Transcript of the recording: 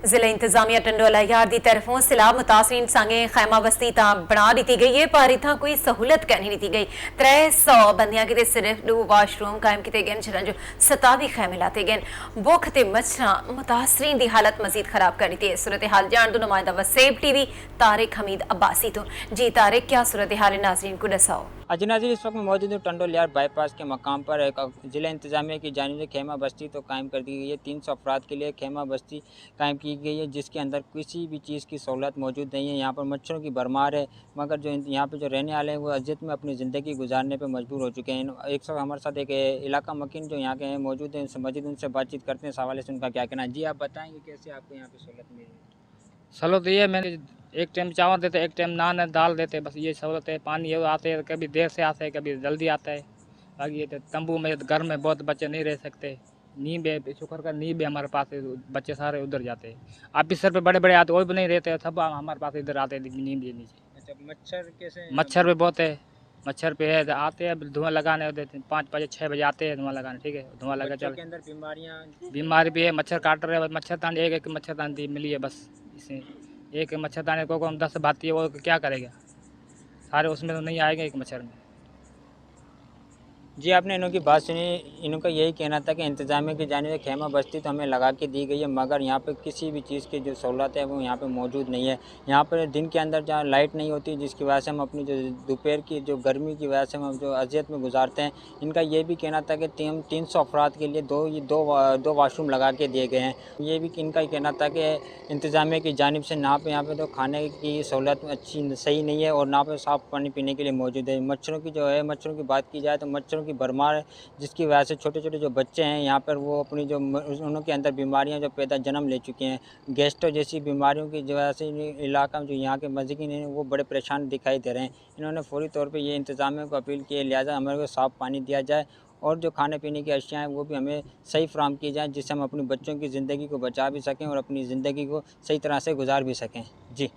जिला इंतजामिया टंडोला यार दी तरफों सैलाब मुतासरीन संगे खैमा बस्ती बना दी गई है, पर इतना कोई सहूलत कह नहीं दी गई। 300 बंदियां किते सिर्फ 2 वाशरूम कायम किए गए, जिन्हों जो 27 खैमे लाते गए। भुख ते मच्छर मुतासरीन की हालत मजीद खराब कर दी है। सूरत हाल जान दो नुमाइंदा वसेब टीवी तारिक हमीद अब्बासी तो। जी तारिक, क्या सूरत हाल नाजरीन को दसाओ। नाज़रीन, इस वक्त मैं मौजूद हूँ टंडोल यार बाईपास के मकाम पर। एक ज़िला इंतजामिया की जानिब से खेमा बस्ती तो कायम कर दी गई है। 300 अफराद के लिए खेमा बस्ती कायम की गई है, जिसके अंदर किसी भी चीज़ की सहूलत मौजूद नहीं है। यहाँ पर मच्छरों की भरमार है, मगर जो यहाँ पर जो रहने वाले हैं वो अजियत में अपनी ज़िंदगी गुजारने पर मजबूर हो चुके हैं। एक साथ हमारे साथ एक इलाका मकीन जो यहाँ के हैं मौजूद हैं, उनसे मजीद उनसे बातचीत करते हैं। इस हवाले से उनका क्या कहना है। जी, आप बताएँगे कैसे आपको यहाँ पर सहूलत मिली? सहूलत तो ये मैंने एक टाइम चावल देते, एक टाइम नान है, दाल देते, बस ये सहूलत है। पानी ये आते हैं, कभी देर से आते हैं, कभी जल्दी आता है। बाकी ये तंबू में घर में बहुत बच्चे नहीं रह सकते। नींब है, शुक्र का नींब है हमारे पास है, बच्चे सारे उधर जाते हैं। आप भी सर पे बड़े बड़े आते, वो भी नहीं रहते, सब हमारे पास इधर आते हैं नींब के नीचे। अच्छा, मच्छर कैसे? मच्छर भी बहुत है, मच्छर पे है, आते हैं धुआं लगाने, 5 बजे 6 बजे आते हैं धुआं लगाने। ठीक है, धुआं लगा चल के अंदर बीमारियाँ बीमारी भी है, मच्छर काट रहे हैं। मच्छरदानी एक मच्छरदानी मिली है बस। इसे एक मच्छरदानी को हम 10 भाती है, वो क्या करेगा? सारे उसमें तो नहीं आएंगे एक मच्छर में। जी, आपने इन्हों की बात सुनी। इनका यही कहना था कि इंतजामिया की जानिब से खेमा बस्ती तो हमें लगा के दी गई है, मगर यहाँ पे किसी भी चीज़ की जो सहूलत है वो यहाँ पे मौजूद नहीं है। यहाँ पर दिन के अंदर जहाँ लाइट नहीं होती, जिसकी वजह से हम अपनी जो दोपहर की जो गर्मी की वजह से हम जो अजियत में गुजारते हैं। इनका ये भी कहना था कि 300 अफराद के लिए दो वाशरूम लगा के दिए गए हैं। ये भी इनका कहना था कि इंतजामिया की जानिब से ना पे यहाँ पर तो खाने की सहूलत अच्छी सही नहीं है, और ना पे साफ़ पानी पीने के लिए मौजूद है। मच्छरों की जो है, मच्छरों की बात की जाए तो मच्छरों की भरमार है, जिसकी वजह से छोटे छोटे जो बच्चे हैं यहाँ पर वो अपनी जो उनके अंदर बीमारियां जो पैदा जन्म ले चुके हैं। गैस्ट्रो जैसी बीमारियों की वजह से इलाका में जो यहाँ के मस्जिद हैं वो बड़े परेशान दिखाई दे रहे हैं। इन्होंने फौरी तौर पर ये इंतजामिया को अपील की है, लिहाजा हमारे को साफ़ पानी दिया जाए और जो खाने पीने की अशिया हैं वो भी हमें सही फ्राहम की जाए, जिससे हम अपने बच्चों की ज़िंदगी को बचा भी सकें और अपनी ज़िंदगी को सही तरह से गुजार भी सकें। जी।